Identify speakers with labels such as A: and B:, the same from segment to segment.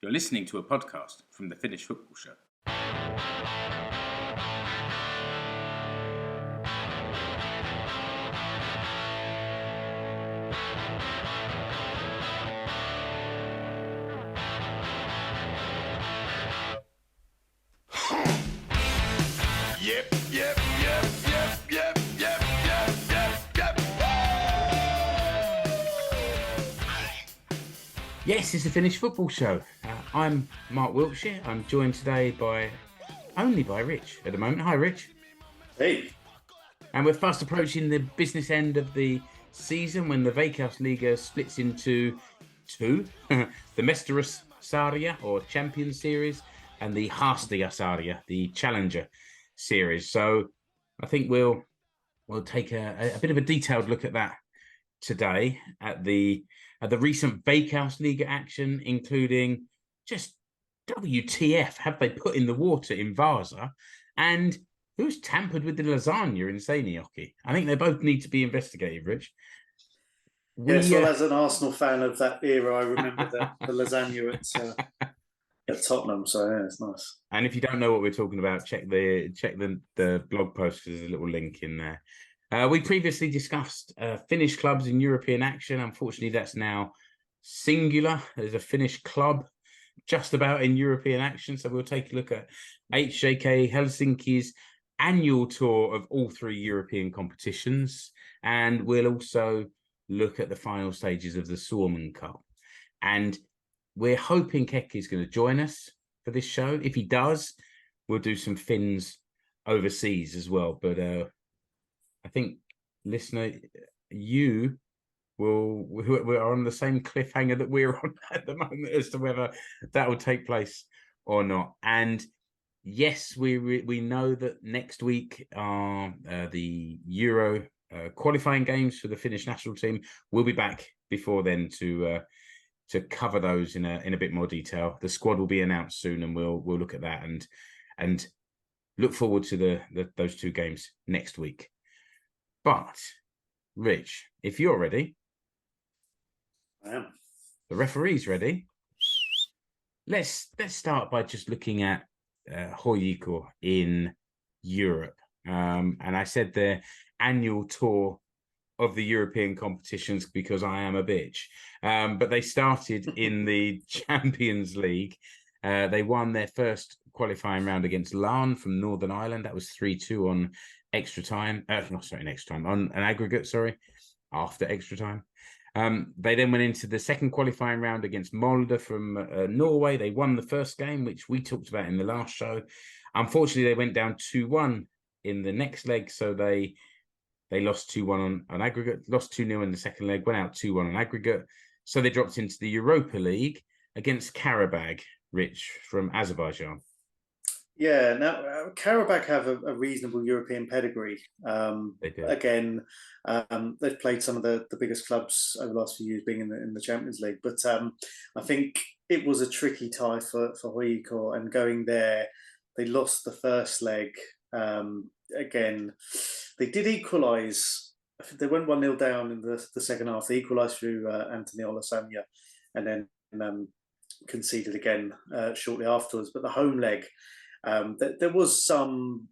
A: You're listening to a podcast from the Finnish Football Show.
B: Yes, it's the Finnish Football Show. I'm Mark Wiltshire. I'm joined today only by Rich at the moment. Hi, Rich.
C: Hey.
B: And we're fast approaching the business end of the season when the Veikkausliiga splits into two. The Mestaruussarja, or Champions Series, and the Haastajasrja, the Challenger Series. So I think we'll take a bit of a detailed look at that today at the recent Veikkausliiga action, including just WTF have they put in the water in Vaasa, and who's tampered with the lasagne in Seinäjoki. I think they both need to be investigated, Rich.
C: Yes, well, as an Arsenal fan of that era, I remember the lasagna at Tottenham, so yeah, it's nice.
B: And if you don't know what we're talking about, check the blog post, because there's a little link in there. We previously discussed Finnish clubs in European action. Unfortunately, that's now singular. There's a Finnish club just about in European action. So we'll take a look at HJK Helsinki's annual tour of all three European competitions. And we'll also look at the final stages of the Suomen Cup. And we're hoping Kekeless is going to join us for this show. If he does, we'll do some Finns overseas as well. But I think, listener, we're on the same cliffhanger that we're on at the moment as to whether that will take place or not. And yes, we know that next week are the Euro qualifying games for the Finnish national team. We'll be back before then to cover those in a bit more detail. The squad will be announced soon, and we'll look at that and look forward to those two games next week. But, Rich, if you're ready,
C: I am.
B: The referee's ready. Let's start by just looking at HJK in Europe. And I said their annual tour of the European competitions because I am a bitch. But they started in the Champions League. They won their first qualifying round against Larne from Northern Ireland. That was 3-2 on extra time. On an aggregate, after extra time. They then went into the second qualifying round against Molde from Norway. They won the first game, which we talked about in the last show. Unfortunately, they went down 2-1 in the next leg, so they lost 2-1 on aggregate, lost 2-0 in the second leg, went out 2-1 on aggregate. So they dropped into the Europa League against Karabag, Rich, from Azerbaijan.
C: Yeah, now Karabag have a reasonable European pedigree.
B: They do.
C: Again, they've played some of the biggest clubs over the last few years, being in the Champions League. But I think it was a tricky tie for HJK, and going there, they lost the first leg. Again, they did equalise. They went 1-0 down in the second half. They equalised through Anthony Lasagne, and then conceded again shortly afterwards. But the home leg, there was some,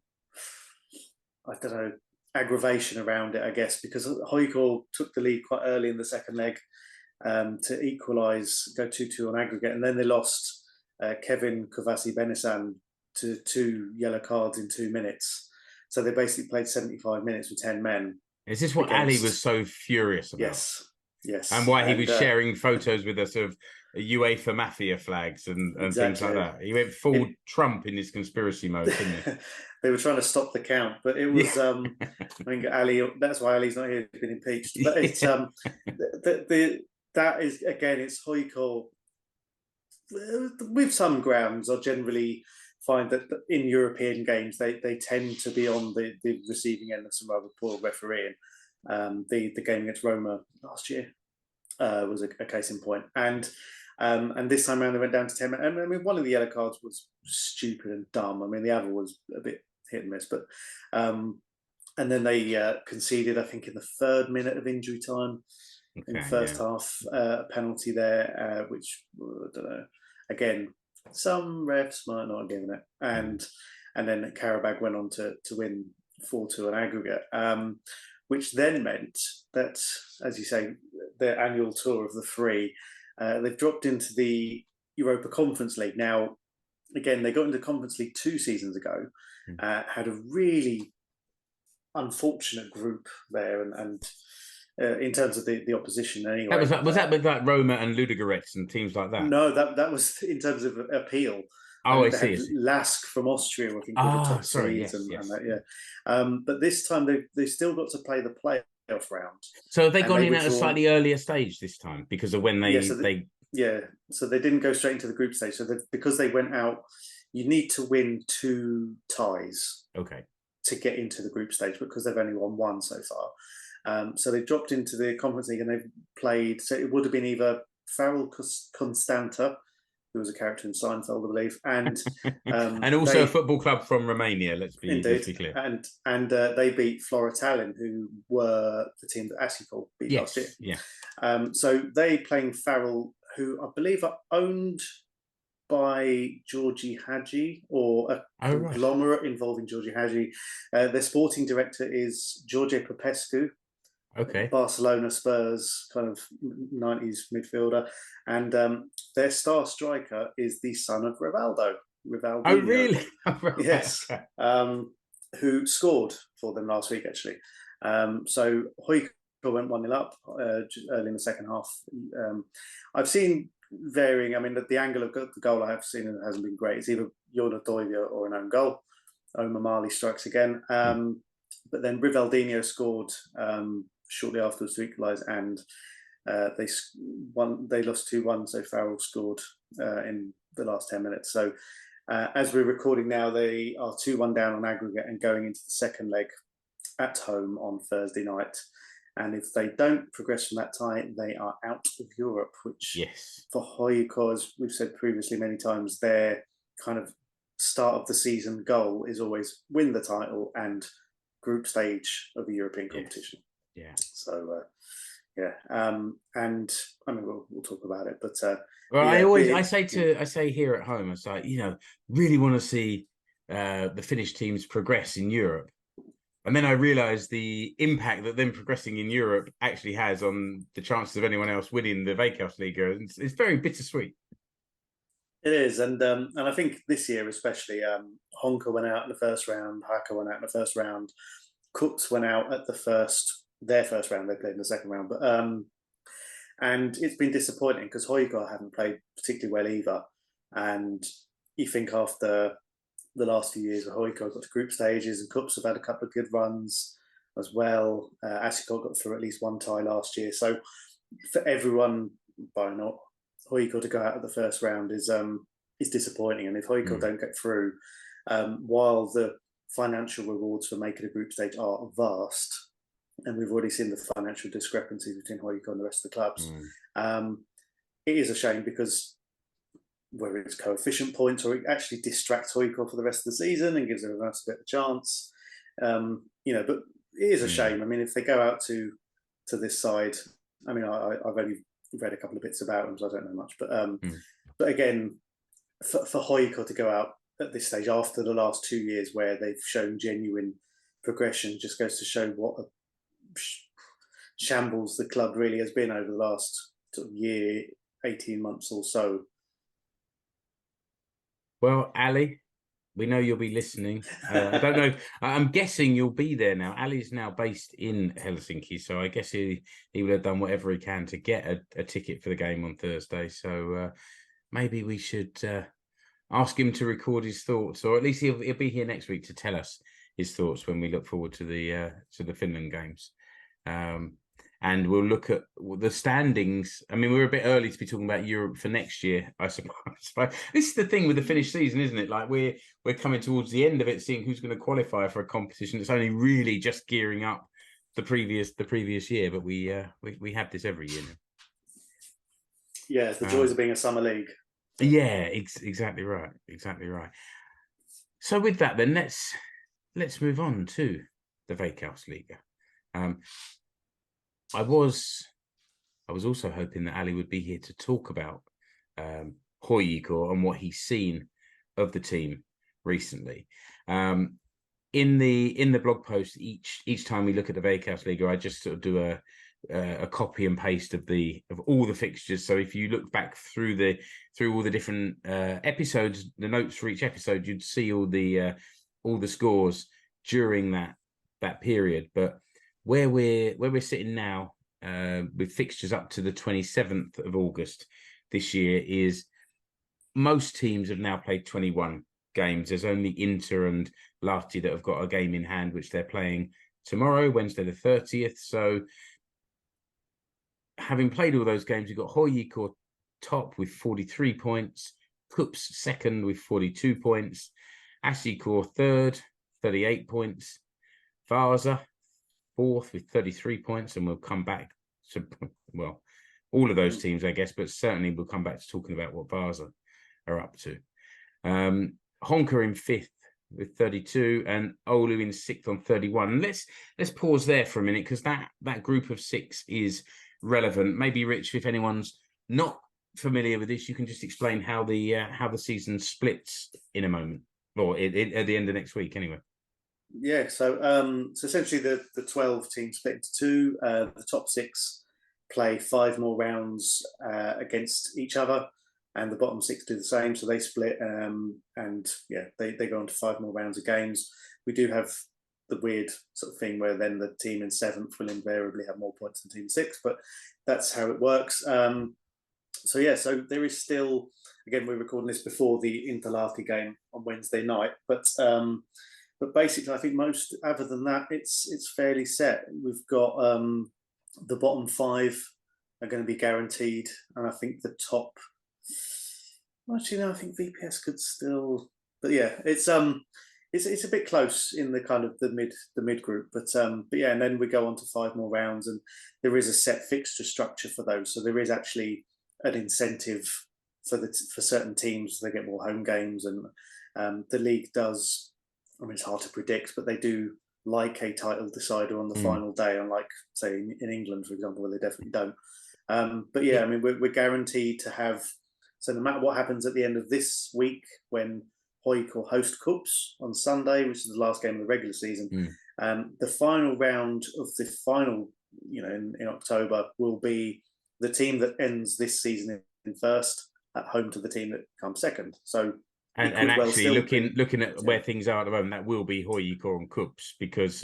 C: I don't know, aggravation around it, I guess, because HJK took the lead quite early in the second leg to equalise, go 2-2 on aggregate, and then they lost Kevin Kovasi-Benesan to 2 yellow cards in 2 minutes. So they basically played 75 minutes with 10 men.
B: Is this what Ali was so furious about?
C: Yes.
B: And why he was sharing photos with us of UEFA mafia flags and
C: exactly.
B: things like that. He went full Trump in his conspiracy mode, didn't he?
C: They were trying to stop the count, but it was, I think Ali, that's why Ali's not here, he's been impeached. But it's, that is, again, it's HJK. With some grounds, I generally find that in European games, they tend to be on the receiving end of some rather poor refereeing. The game against Roma last year was a case in point. And this time around, they went down to 10 men. I mean, one of the yellow cards was stupid and dumb. I mean, the other was a bit hit and miss. But and then they conceded, I think, in the 3rd minute of injury time in the first half, a penalty there, which, I don't know. again, some refs might not have given it, and then Karabag went on to win 4-2 on aggregate, which then meant that, as you say, their annual tour of the three, they've dropped into the Europa Conference League. Now, again, they got into Conference League 2 seasons ago, had a really unfortunate group there, and in terms of the opposition anyway.
B: Was that with like Roma and Ludogorets and teams like that?
C: No, that was in terms of appeal.
B: Oh, I
C: they
B: see.
C: had Lask from Austria, I think,
B: Ah,
C: the top
B: sorry,
C: seeds
B: yes.
C: and that, but this time they still got to play the playoff round.
B: So have they gone in at a slightly earlier stage this time because of when they
C: so they didn't go straight into the group stage. So because they went out, you need to win 2 ties, to get into the group stage, because they've only won 1 so far. So they dropped into the Conference League and they've played. So it would have been either Farrell Constanta, who was a character in Seinfeld, I believe, and
B: and also a football club from Romania. Let's be clear.
C: And they beat Flora Tallinn, who were the team that Asicol beat last year.
B: Yeah.
C: So they playing Farrell, who I believe are owned by Georgie Hadji, or a conglomerate involving Georgie Hadji. Their sporting director is George Popescu. Barcelona, Spurs, kind of 90s midfielder, and their star striker is the son of Rivaldinho.
B: Oh, really?
C: Yes, who scored for them last week, actually. So HJK went 1-0 up early in the second half. I've seen varying. I mean, the angle of the goal I have seen, it hasn't been great. It's either Jorna Toivio or an own goal. Omar Marley strikes again, but then Rivaldinho scored shortly afterwards to equalise, and they lost 2-1. So Farrell scored in the last 10 minutes. So as we're recording now, they are 2-1 down on aggregate and going into the second leg at home on Thursday night. And if they don't progress from that tie, they are out of Europe, which for HJK, as we've said previously many times, their kind of start of the season goal is always win the title and group stage of the European competition. So, and I mean, we'll talk about it, but
B: I say here at home, it's like, really want to see the Finnish teams progress in Europe. And then I realised the impact that them progressing in Europe actually has on the chances of anyone else winning the Veikkausliiga. It's very bittersweet.
C: It is, and I think this year especially, Honka went out in the first round, HJK went out in the first round, Cooks went out at their first round. They played in the second round, but and it's been disappointing because HJK haven't played particularly well either. And you think after the last few years, HJK got to group stages, and Cups have had a couple of good runs as well. Asicol got through at least 1 tie last year. So for everyone, by not HJK to go out at the first round is disappointing. And if HJK don't get through, while the financial rewards for making a group stage are vast, and we've already seen the financial discrepancies between HJK and the rest of the clubs, it is a shame because whether it's coefficient points or it actually distracts HJK for the rest of the season and gives everyone else a bit of a chance, but it is a shame. I mean, if they go out to this side, I mean, I've only read a couple of bits about them, so I don't know much, but again, for HJK to go out at this stage after the last 2 years where they've shown genuine progression just goes to show what a shambles the club really has been over the last year, 18 months or so.
B: Well, Ali, we know you'll be listening. I don't know. I'm guessing you'll be there now. Ali's now based in Helsinki, so I guess he would have done whatever he can to get a ticket for the game on Thursday. So maybe we should ask him to record his thoughts, or at least he'll be here next week to tell us his thoughts when we look forward to the Finland games. And we'll look at the standings. I mean, we're a bit early to be talking about Europe for next year, I suppose. This is the thing with the Finnish season, isn't it? Like we're coming towards the end of it, seeing who's going to qualify for a competition that's only really just gearing up the previous year. But we have this every year now.
C: Yeah, it's the joys of being a summer league.
B: Yeah, exactly right. So with that, then let's move on to the Veikkausliiga. I was also hoping that Ali would be here to talk about HJK and what he's seen of the team recently. In the blog post, each time we look at the Veikkausliiga, I just sort of do a copy and paste of all the fixtures. So if you look back through all the different episodes, the notes for each episode, you'd see all the scores during that period. But where we're sitting now, with fixtures up to the 27th of August this year, is most teams have now played 21 games. There's only Inter and Lahti that have got a game in hand, which they're playing tomorrow, Wednesday the 30th. So having played all those games, you've got HJK top with 43 points, KuPS second with 42 points, HJK third, 38 points, Vaasa fourth with 33 points, and we'll come back to, well, all of those teams, I guess, but certainly we'll come back to talking about what Vaasa are up to. Honka in fifth with 32 and Oulu in sixth on 31. Let's pause there for a minute, because that group of six is relevant. Maybe, Rich, if anyone's not familiar with this, you can just explain how the season splits in a moment, or at the end of next week anyway.
C: Yeah, so essentially the 12 teams split into two. The top six play 5 more rounds against each other, and the bottom six do the same. So they split, and yeah, they go on to 5 more rounds of games. We do have the weird sort of thing where then the team in 7th will invariably have more points than team in 6th, but that's how it works. So yeah, so there is still, again, we're recording this before the Inter-Lahti game on Wednesday night, but basically, I think most, other than that, it's fairly set. We've got the bottom 5 are going to be guaranteed, and I think the top. Actually, no, I think VPS could still, but yeah, it's a bit close in the kind of the mid group, but yeah, and then we go on to 5 more rounds, and there is a set fixture structure for those. So there is actually an incentive for certain teams. They get more home games, and the league does. I mean, it's hard to predict, but they do like a title decider on the final day, unlike, say, in England, for example, where they definitely don't. But yeah, I mean, we're guaranteed to have. So no matter what happens at the end of this week, when HJK host KuPS on Sunday, which is the last game of the regular season, the final round of the final, in October, will be the team that ends this season in first at home to the team that comes second. So. And
B: actually, looking at where things are at the moment, that will be HJK and KuPS, because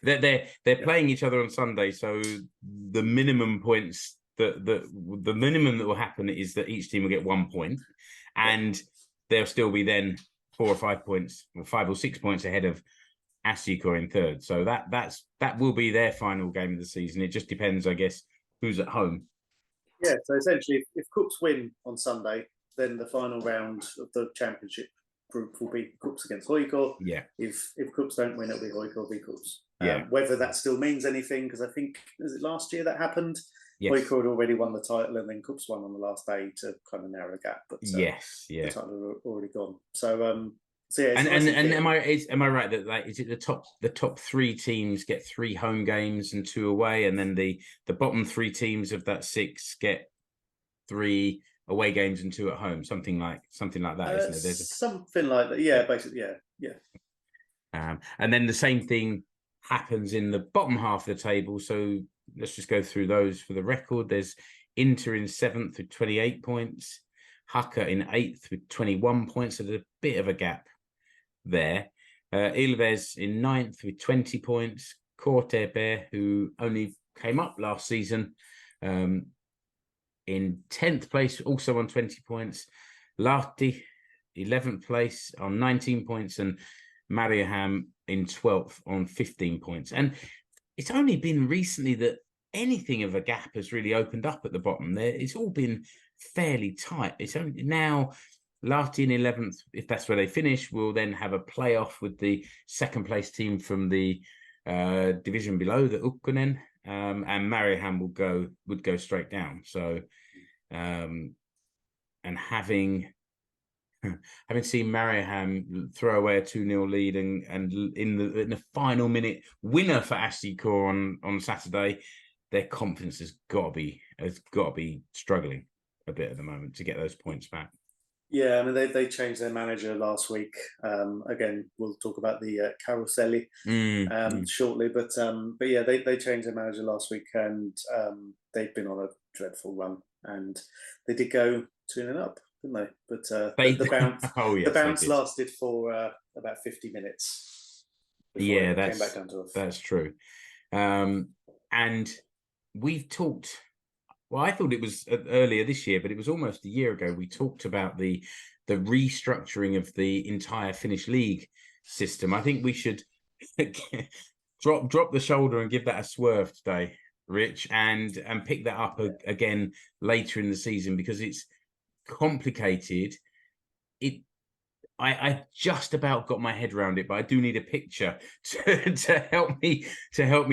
B: they're playing each other on Sunday. So the minimum points the minimum that will happen is that each team will get 1 point, and they'll still be then 4 or 5 points, or 5 or 6 points ahead of HJK in third. So that will be their final game of the season. It just depends, I guess, who's at home.
C: Yeah. So essentially, if KuPS win on Sunday, then the final round of the championship group will be KuPS against HJK.
B: Yeah.
C: If KuPS don't win, it'll be HJK v KuPS.
B: Yeah.
C: Whether that still means anything, because I think, was it last year that happened?
B: Yes.
C: HJK had already won the title, and then KuPS won on the last day to kind of narrow the gap. But the title had already gone. So yeah.
B: And am I right that is it the top 3 teams get 3 home games and 2 away, and then the bottom 3 teams of that 6 get 3 away games and 2 at home, something like that, isn't it?
C: Something like that, yeah. Basically, yeah.
B: And then the same thing happens in the bottom half of the table. So let's just go through those for the record. There's Inter in 7th with 28 points, HJK in 8th with 21 points. So there's a bit of a gap there. Ilves in 9th with 20 points. KTP, who only came up last season, in 10th place, also on 20 points. Lahti, 11th place on 19 points, and Mariehamn in 12th on 15 points. And it's only been recently that anything of a gap has really opened up at the bottom there. It's all been fairly tight. It's only now Lahti in 11th, if that's where they finish, will then have a playoff with the second place team from the division below, the Ukkonen. And Mariehamn would go straight down. So, and having seen Mariehamn throw away a 2-0 lead and in the final minute winner for HJK on Saturday, their confidence has got to be struggling. a bit at the moment to get those points back.
C: Yeah, I mean they changed their manager last week. Again, we'll talk about the Caroselli shortly, but yeah, they changed their manager last week, and they've been on a dreadful run, and they did go 2-0 up, didn't they? But the bounce, the bounce lasted for about 50 minutes.
B: Yeah,
C: it came back down to us.
B: That's true. And we've talked. Well, I thought it was earlier this year, but it was almost a year ago. We talked about the restructuring of the entire Finnish league system. I think we should drop the shoulder and give that a swerve today, Rich, and pick that up again later in the season, because it's complicated. I just about got my head around it, but I do need a picture to help me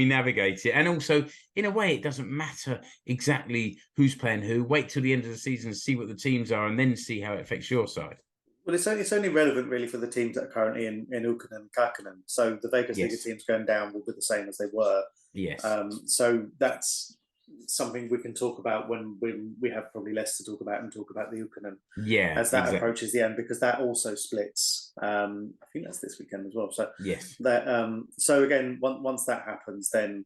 B: navigate it. And also, in a way, it doesn't matter exactly who's playing who. Wait till the end of the season, see what the teams are, and then see how it affects your side.
C: Well, it's only relevant really for the teams that are currently in Ukkonen and Kakkonen. So the Veikkausliiga teams going down will be the same as they were.
B: Yes.
C: So that's something we can talk about when we have probably less to talk about, and talk about the Ukkonen as that approaches the end, because that also splits. I think that's this weekend as well. So
B: yes,
C: that so again, once that happens, then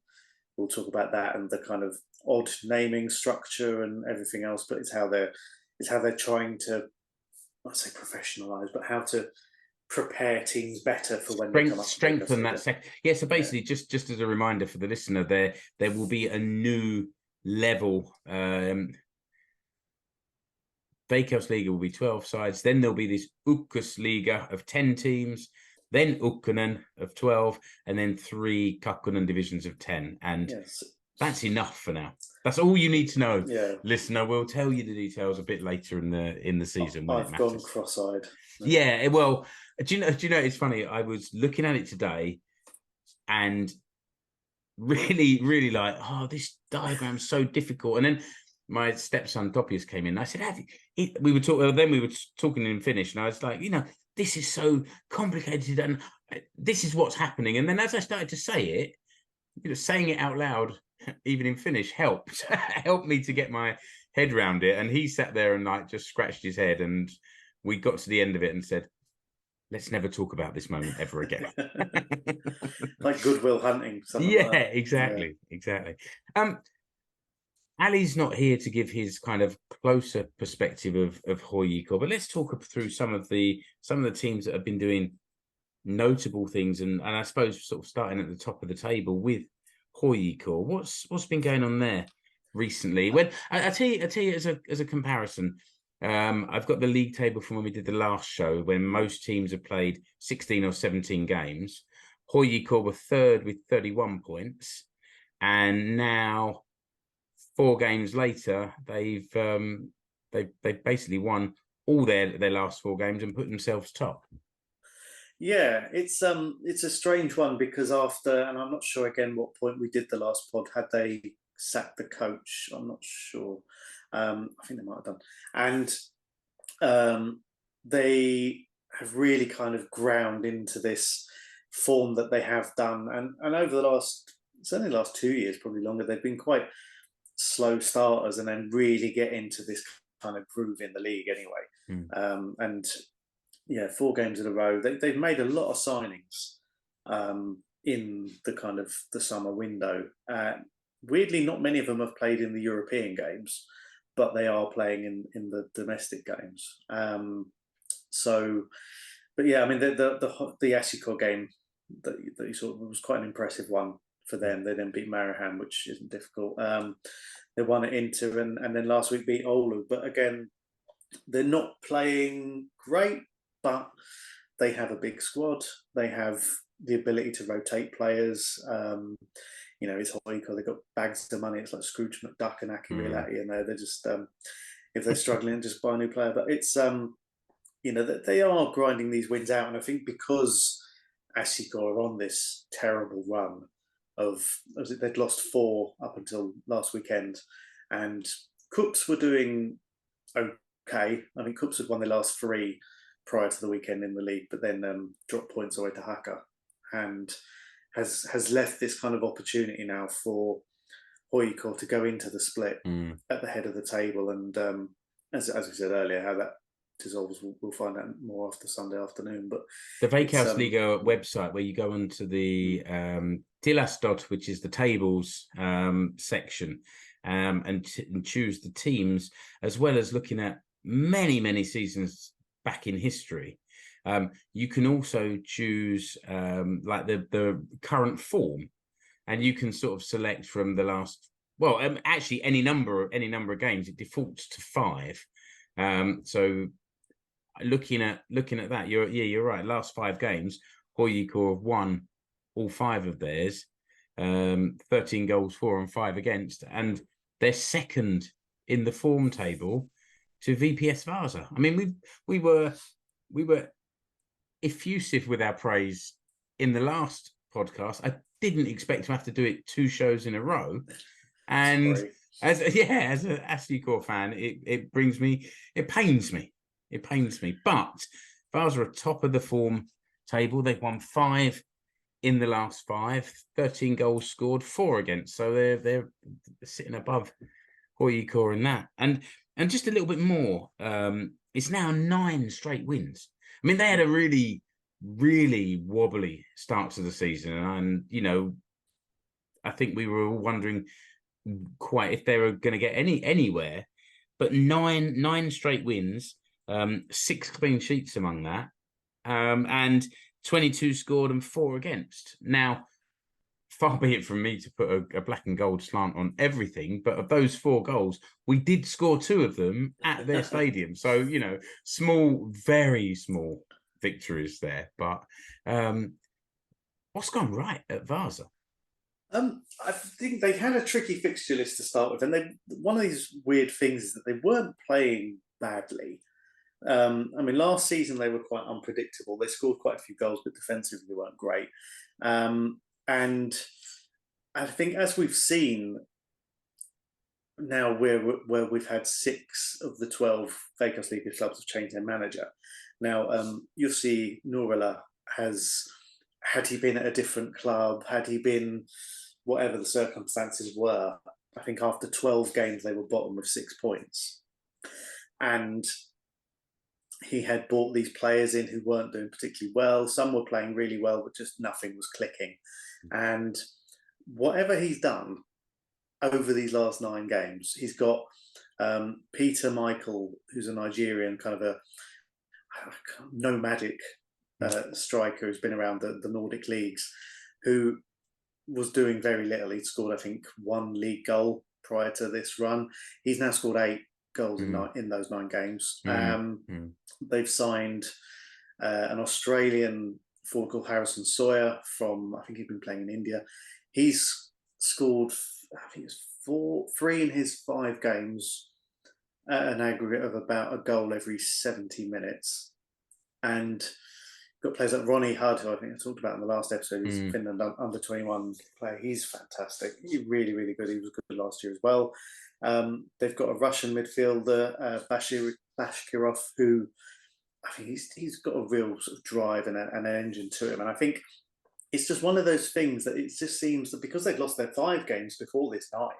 C: we'll talk about that and the kind of odd naming structure and everything else. But it's how they're trying to, not say professionalize, but how to prepare teams better for when they come up.
B: Strengthen that second. Yeah, so basically, just as a reminder for the listener, there will be a new level. Veikkausliiga will be 12 sides. Then there'll be this Ykkösliiga of 10 teams. Then Ukkonen of 12, and then 3 Kakkonen divisions of 10. And that's enough for now. That's all you need to know, listener. We'll tell you the details a bit later in the season when it matters.
C: I've gone cross-eyed.
B: Yeah, well, do you know? It's funny. I was looking at it today, and really, really like, this diagram's so difficult. And then my stepson Topius came in. And I said, we were talking. Then we were talking in Finnish, and I was like, this is so complicated, and this is what's happening. And then as I started to say it, saying it out loud, even in Finnish, helped me to get my head around it. And he sat there and just scratched his head, and we got to the end of it and said, let's never talk about this moment ever again.
C: Like Goodwill Hunting.
B: Yeah, exactly. Ali's not here to give his kind of closer perspective of HJK, but let's talk through some of the teams that have been doing notable things, and I suppose sort of starting at the top of the table with HJK. What's been going on there recently? When I tell you as a comparison, I've got the league table from when we did the last show, when most teams have played 16 or 17 games. HJK were third with 31 points, and now 4 games later, they've basically won all their last 4 games and put themselves top. Yeah,
C: it's a strange one, because after, and I'm not sure again what point we did the last pod, had they sacked the coach? I'm not sure. I think they might have done. And they have really kind of ground into this form that they have done. And over certainly the last 2 years, probably longer, they've been quite slow starters and then really get into this kind of groove in the league anyway. And 4 games in a row. They've made a lot of signings in the kind of the summer window. Weirdly, not many of them have played in the European games, but they are playing in the domestic games. But yeah, I mean the HJK game that you saw was quite an impressive one for them. They then beat Mariehamn, which isn't difficult. They won at Inter, and then last week beat Oulu. But again, they're not playing great, but they have a big squad. They have the ability to rotate players. It's HJK. They've got bags of money. It's like Scrooge McDuck and Aki Riolati, and they're just if they're struggling, just buy a new player. But it's that they are grinding these wins out, and I think because HJK are on this terrible run they'd lost 4 up until last weekend, and Cups were doing okay. I mean, Cups had won their last 3 prior to the weekend in the league, but then dropped points away to Haka, and has left this kind of opportunity now for HJK to go into the split at the head of the table and as we said earlier, how that dissolves, we'll find out more after Sunday afternoon. But
B: the Veikkausliiga website, where you go onto the Tilastot, which is the tables section, and choose the teams, as well as looking at many seasons back in history. You can also choose like the current form, and you can sort of select from the last. Well, actually, any number of games. It defaults to 5. So looking at that, you're right. Last 5 games, HJK have won all 5 of theirs. 13 goals for and 5 against, and they're second in the form table to VPS Vaasa. I mean, we were effusive with our praise in the last podcast. I didn't expect to have to do it 2 shows in a row, and
C: Sorry.
A: as a HJK fan, it pains me. But Vaasa are top of the form table. They've won 5 in the last 5, 13 goals scored, 4 against. So they're sitting above HJK in that. And just a little bit more. It's now 9 straight wins. I mean, they had a really, really wobbly start to the season, and I think we were all wondering quite if they were going to get anywhere. But 9 straight wins, 6 clean sheets among that, and 22 scored and 4 against. Now, far be it from me to put a black and gold slant on everything, but of those 4 goals, we did score 2 of them at their stadium. So, small, very small victories there. But what's gone right at Vaasa?
C: I think they had a tricky fixture list to start with, and one of these weird things is that they weren't playing badly. I mean, last season they were quite unpredictable. They scored quite a few goals, but defensively they weren't great. And I think, as we've seen now, where we've had 6 of the 12 Veikkausliiga clubs have changed their manager. Now, you'll see Nurela had he been at a different club, had he been whatever the circumstances were, I think after 12 games they were bottom with 6 points. And he had brought these players in who weren't doing particularly well. Some were playing really well, but just nothing was clicking. And whatever he's done over these last 9 games, he's got Peter Michael, who's a Nigerian, kind of a nomadic striker who's been around the Nordic leagues, who was doing very little. He'd scored, I think, 1 league goal prior to this run. He's now scored 8 goals in those 9 games. They've signed an Australian forward called Harrison Sawyer from, I think he'd been playing in India. He's scored, I think it's 3 in his 5 games at an aggregate of about a goal every 70 minutes. And got players like Ronnie Hudd, who I think I talked about in the last episode. He's Finland under 21 player. He's fantastic. He's really, really good. He was good last year as well. They've got a Russian midfielder, Bashkirov, who I think he's got a real sort of drive and an engine to him. And I think it's just one of those things that it just seems that because they'd lost their 5 games before this night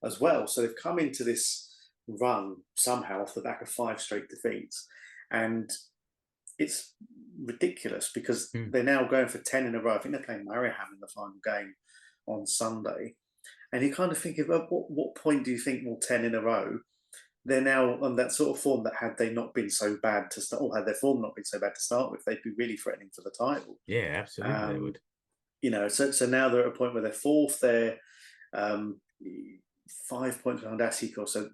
C: as well, so they've come into this run somehow off the back of 5 straight defeats. And it's ridiculous because they're now going for 10 in a row. I think they're playing Mariehamn in the final game on Sunday. And you kind of think, at what point do you think, well, 10 in a row? They're now on that sort of form that had they not been so bad to start, or had their form not been so bad to start with, they'd be really threatening for the title.
B: Yeah, absolutely, they would.
C: So now they're at a point where they're 4th. They're 5 points behind HJK. So,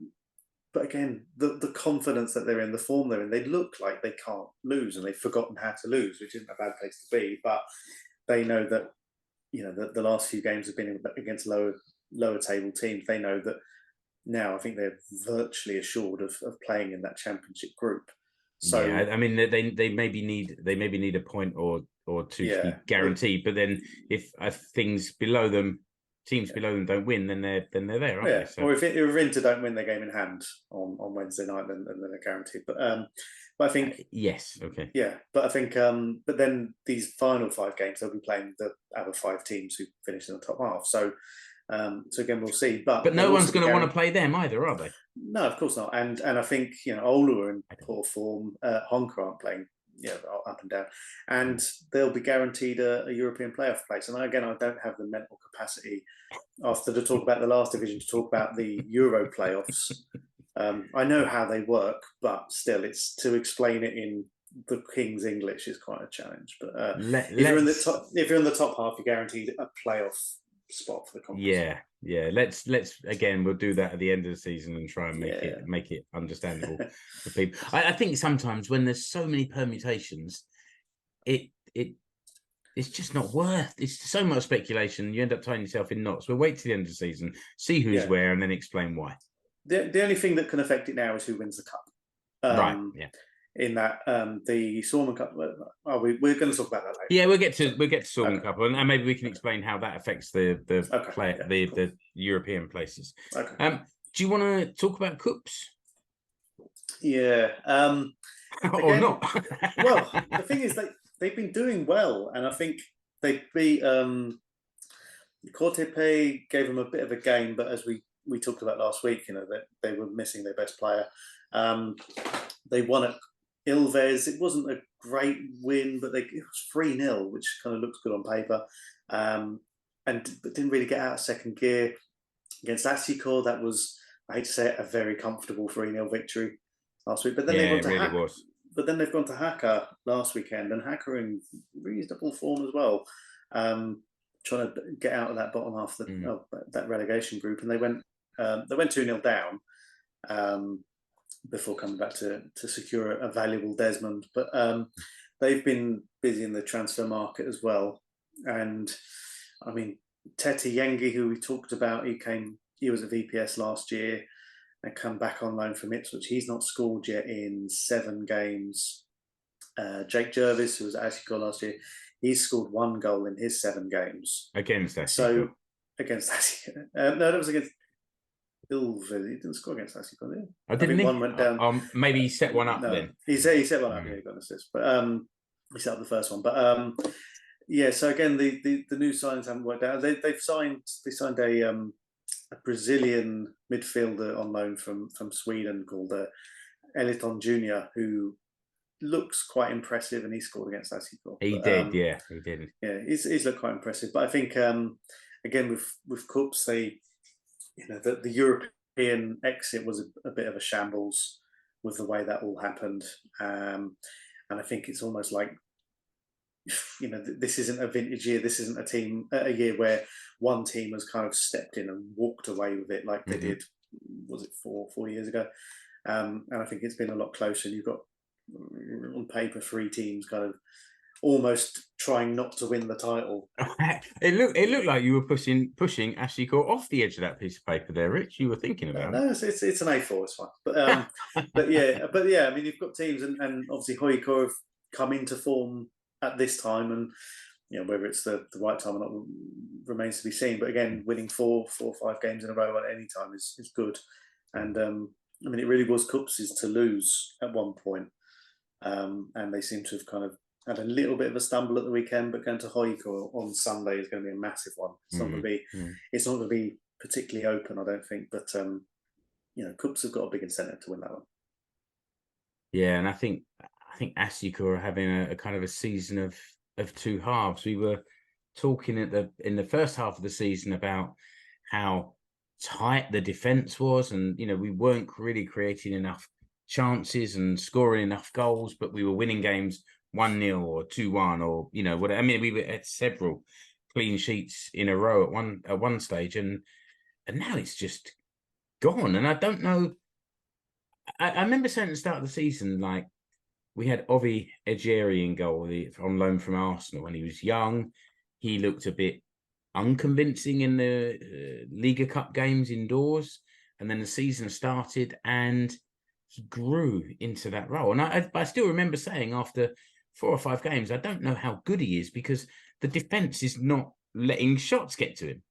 C: but again, the confidence that they're in, the form they're in, they look like they can't lose, and they've forgotten how to lose, which isn't a bad place to be. But they know that, the last few games have been against lower table teams. They know that now. I think they're virtually assured of playing in that championship group. So
B: yeah, I mean, they maybe need a point or 2 to be guaranteed. But then if teams below them don't win, then they're there, aren't they? So.
C: Or if Inter don't win their game in hand on Wednesday night, then they're guaranteed. But I think
B: yes, okay,
C: yeah. But I think but then these final 5 games they'll be playing the other 5 teams who finished in the top half. So again, we'll see. But
B: no one's going to want to play them either, are they?
C: No, of course not. And I think, Oulu are in poor form. Honka aren't playing, up and down. And they'll be guaranteed a European playoff place. And again, I don't have the mental capacity after to talk about the last division to talk about the Euro playoffs. I know how they work, but still, it's to explain it in the King's English is quite a challenge. But if you're in the top half, you're guaranteed a playoff spot for the conference.
B: Yeah. Let's again, we'll do that at the end of the season and try and make it understandable for people. I think sometimes when there's so many permutations, it's just not worth. It's so much speculation. You end up tying yourself in knots. We'll wait till the end of the season, see who's where, and then explain why.
C: The only thing that can affect it now is who wins the cup.
B: Right. Yeah.
C: In that the Suomen Cup, we're going to talk about that later.
B: Yeah, we'll get to Suomen Cup, and maybe we can explain how that affects the European places.
C: Okay.
B: Do you want to talk about cups?
C: Yeah.
B: Or not?
C: Well, the thing is, they've been doing well, and I think they beat Cortepe, gave them a bit of a game, but as we talked about last week, that they were missing their best player. They won at Ilves. It wasn't a great win, but it was 3-0, which kind of looks good on paper. But didn't really get out of second gear against HJK. That was, I hate to say it, a very comfortable 3-0 victory last week. But then they've gone to Haka last weekend, and Haka in reasonable form as well, trying to get out of that bottom half of that relegation group. And they went 2-0 down. Before coming back to secure a valuable Desmond. But they've been busy in the transfer market as well. And I mean, Tete Yengi, who we talked about, he was at VPS last year and come back on loan from Ipswich. He's not scored yet in 7 games. Jake Jervis, who was at HJK last year, he's scored 1 goal in his 7 games.
B: Against HJK?
C: So, against HJK. No, that was against Ilves. He didn't score against HJK, did he?
B: I didn't think
C: one went down.
B: Maybe he set one up then.
C: He set one up, he got an assist. But he set up the first one. But so again, the new signings haven't worked out. They signed a Brazilian midfielder on loan from Sweden called Eliton Jr., who looks quite impressive, and he scored against HJK.
B: He did.
C: Yeah, he's looked quite impressive. But I think again with Cups, the European exit was a bit of a shambles with the way that all happened. And I think it's almost like, this isn't a vintage year. This isn't a year where one team has kind of stepped in and walked away with it like they did, was it 4 years ago? And I think it's been a lot closer. You've got, on paper, 3 teams kind of almost trying not to win the title.
B: It looked like you were pushing HJK off the edge of that piece of paper there, Rich. You were thinking about
C: it. No, it's an A4, it's fine. But yeah, I mean, you've got teams, and obviously HJK have come into form at this time, and whether it's the right time or not remains to be seen. But again, winning 4 or 5 games in a row at any time is good. And I mean, it really was Cups' to lose at one point, and they seem to have kind of had a little bit of a stumble at the weekend, but going to HJK on Sunday is going to be a massive one. It's not going to be. It's not going to be particularly open, I don't think. But Cups have got a big incentive to win that one.
B: Yeah, and I think HJK are having a kind of a season of 2 halves. We were talking in the first half of the season about how tight the defence was, and we weren't really creating enough chances and scoring enough goals, but we were winning games 1-0 or 2-1 or whatever. I mean, we were at several clean sheets in a row at one stage, and now it's just gone. And I don't know. I remember saying at the start of the season, like, we had Ovi Ejeri in goal on loan from Arsenal when he was young. He looked a bit unconvincing in the Liga Cup games indoors, and then the season started and he grew into that role. And I still remember saying after 4 or 5 games, I don't know how good he is because the defence is not letting shots get to him.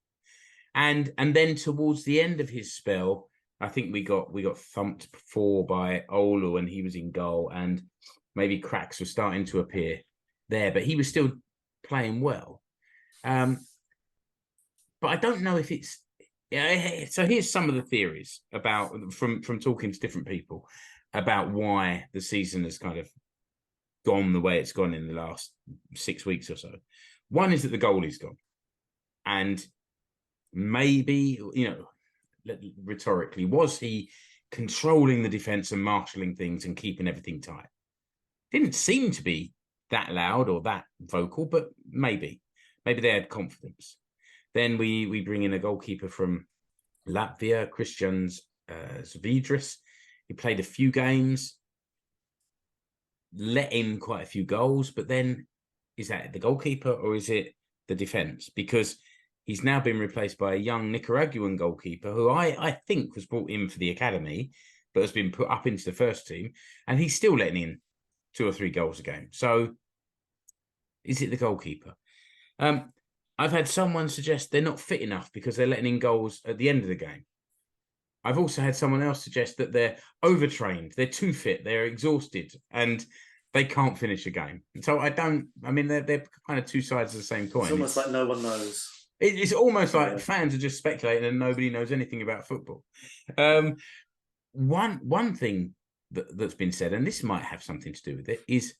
B: And then towards the end of his spell, I think we got thumped 4 by Oulu and he was in goal, and maybe cracks were starting to appear there, but he was still playing well. But I don't know if it's Yeah, so here's some of the theories about from talking to different people about why the season has kind of gone the way it's gone in the last 6 weeks or so. One is that the goalie's gone, and maybe, rhetorically, was he controlling the defense and marshalling things and keeping everything tight? Didn't seem to be that loud or that vocal, but maybe they had confidence. Then we bring in a goalkeeper from Latvia, Christians Zvidris. He played a few games, let in quite a few goals, but then is that the goalkeeper or is it the defense? Because he's now been replaced by a young Nicaraguan goalkeeper who I think was brought in for the academy, but has been put up into the first team, and he's still letting in 2 or 3 goals a game. So is it the goalkeeper? I've had someone suggest they're not fit enough because they're letting in goals at the end of the game. I've also had someone else suggest that they're overtrained, they're too fit, they're exhausted, and they can't finish a game. So they're kind of two sides of the same coin.
C: It's almost like no one knows.
B: It's almost like fans are just speculating and nobody knows anything about football. One thing that's been said, and this might have something to do with it, is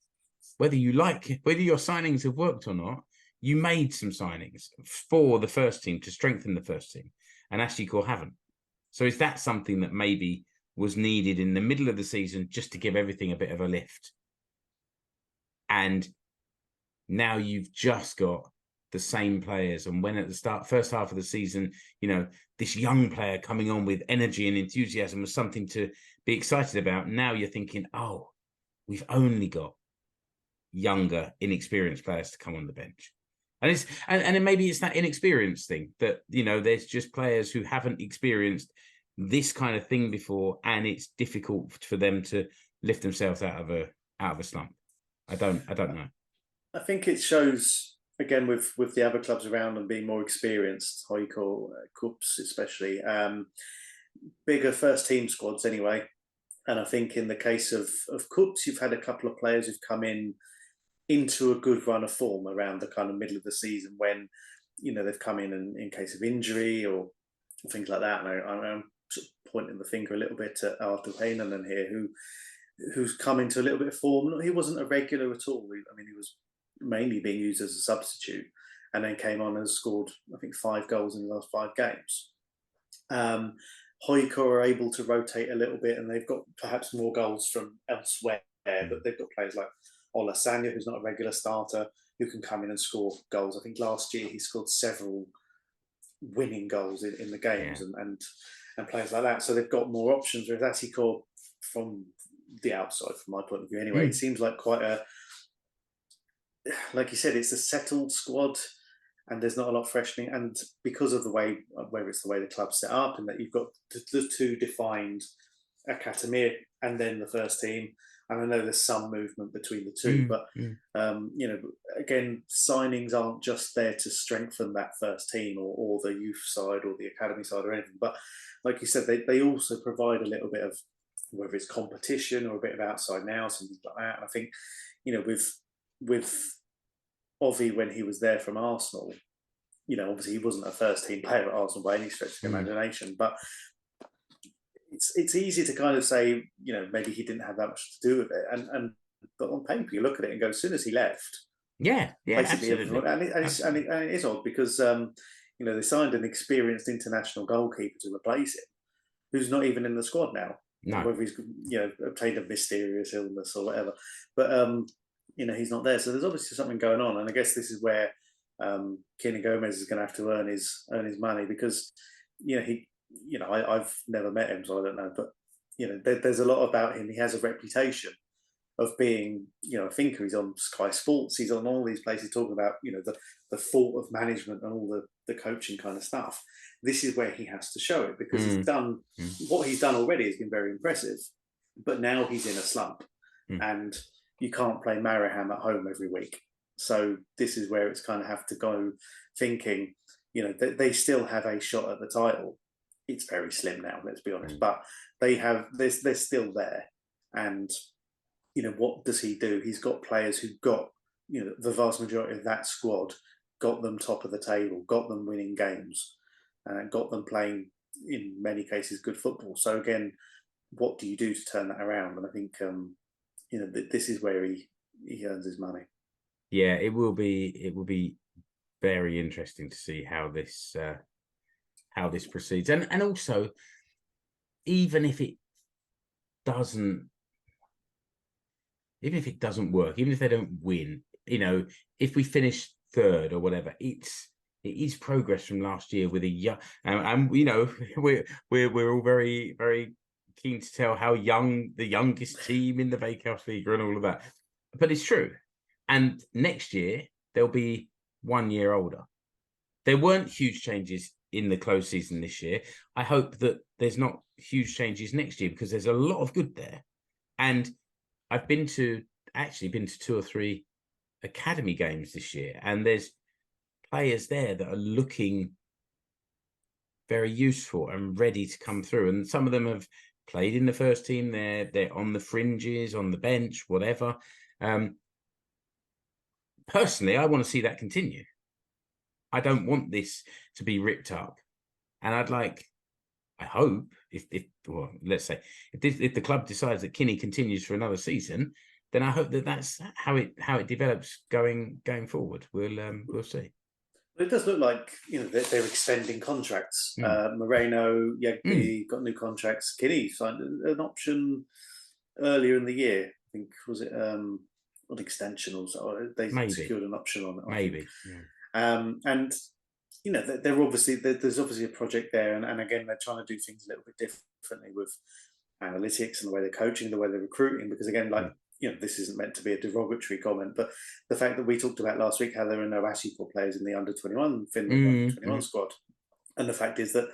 B: whether your signings have worked or not. You made some signings for the first team to strengthen the first team, and HJK haven't. So is that something that maybe was needed in the middle of the season just to give everything a bit of a lift? And now you've just got the same players, and when at the first half of the season, this young player coming on with energy and enthusiasm was something to be excited about. Now you're thinking, oh, we've only got younger, inexperienced players to come on the bench. And maybe it's that inexperienced thing that, there's just players who haven't experienced this kind of thing before, and it's difficult for them to lift themselves out of a slump. I don't know.
C: I think it shows again with the other clubs around and being more experienced, HJK Cups especially, bigger first team squads anyway. And I think in the case of Cups, you've had a couple of players who've come into a good run of form around the kind of middle of the season when, they've come in case of injury or things like that. And I'm sort of pointing the finger a little bit at Arthur Heinonen here, who's come into a little bit of form. He wasn't a regular at all. He was mainly being used as a substitute, and then came on and scored, I think, 5 goals in the last 5 games. HJK are able to rotate a little bit, and they've got perhaps more goals from elsewhere, but they've got players like lasagne, who's not a regular starter, who can come in and score goals. I think last year he scored several winning goals in the games, and players like that. So they've got more options. Whereas HJK, from the outside, from my point of view anyway, it seems like quite like you said, it's a settled squad, and there's not a lot of freshening. And because of the way, whether it's the way the club's set up, and that you've got the 2 defined academy and then the first team. And I know there's some movement between the 2, but again, signings aren't just there to strengthen that first team or the youth side or the academy side or anything. But like you said, they also provide a little bit of, whether it's competition or a bit of outside now, something like that. And I think, with Ovi, when he was there from Arsenal, obviously he wasn't a first team player at Arsenal by any stretch of the imagination, but it's easy to kind of say, maybe he didn't have that much to do with it, but on paper you look at it and go, as soon as he left,
B: absolutely,
C: and it is odd because they signed an experienced international goalkeeper to replace him, who's not even in the squad now.
B: No.
C: Whether he's obtained a mysterious illness or whatever, but he's not there. So there's obviously something going on, and I guess this is where Kenan Gomez is going to have to earn his money, because I've never met him, so I don't know, but there's a lot about him. He has a reputation of being, a thinker. He's on Sky Sports, he's on all these places talking about the thought of management and all the coaching kind of stuff. This is where he has to show it, because he's done what he's done already has been very impressive, but now he's in a slump, and you can't play Maraham at home every week. So this is where it's kind of have to go thinking, they still have a shot at the title. It's very slim now, let's be honest, but they're still there. And, what does he do? He's got players who got, the vast majority of that squad got them top of the table, got them winning games. got them playing, in many cases, good football. So again, what do you do to turn that around? And I think this is where he earns his money.
B: Yeah, it will be very interesting to see how this proceeds, and also, even if it doesn't work, even if they don't win, if we finish third or whatever, it is progress from last year with a young, and we're all very, very keen to tell how young the youngest team in the Veikkausliiga and all of that, but it's true. And next year they'll be 1 year older. There weren't huge changes in the close season this year. I hope that there's not huge changes next year, because there's a lot of good there. And I've been to 2 or 3 academy games this year, and there's players there that are looking very useful and ready to come through. And some of them have played in the first team. They're on the fringes, on the bench, whatever. Personally, I want to see that continue. I don't want this to be ripped up, and I hope if the club decides that Kinney continues for another season, then I hope that's how it develops going forward. We'll see.
C: It does look like they're extending contracts. Moreno, Yegby got new contracts. Kinney signed an option earlier in the year. I think, was it an extension or so? They secured an option on it.
B: Maybe.
C: And they're obviously there's obviously a project there, and again they're trying to do things a little bit differently with analytics and the way they're coaching, the way they're recruiting. Because again, this isn't meant to be a derogatory comment, but the fact that we talked about last week how there are no HJK players in the under-21 Finland under-21 squad, and the fact is that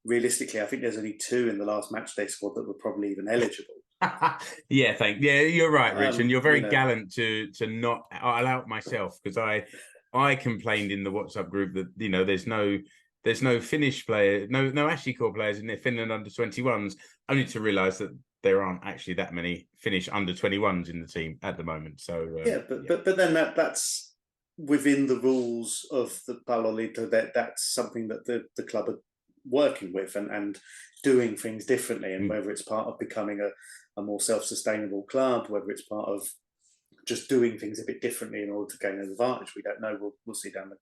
C: realistically, I think there's only 2 in the last match day squad that were probably even eligible.
B: Yeah, you're right, Rich, and you're very gallant to not allow it myself, because I complained in the WhatsApp group that there's no Finnish player, no HJK players in their Finland under-21s, only to realise that there aren't actually that many Finnish under-21s in the team at the moment. So
C: but then that's within the rules of the Palloliitto. That's something that the club are working with and doing things differently, and whether it's part of becoming a more self-sustainable club, whether it's part of just doing things a bit differently in order to gain an advantage, we don't know. We'll see down the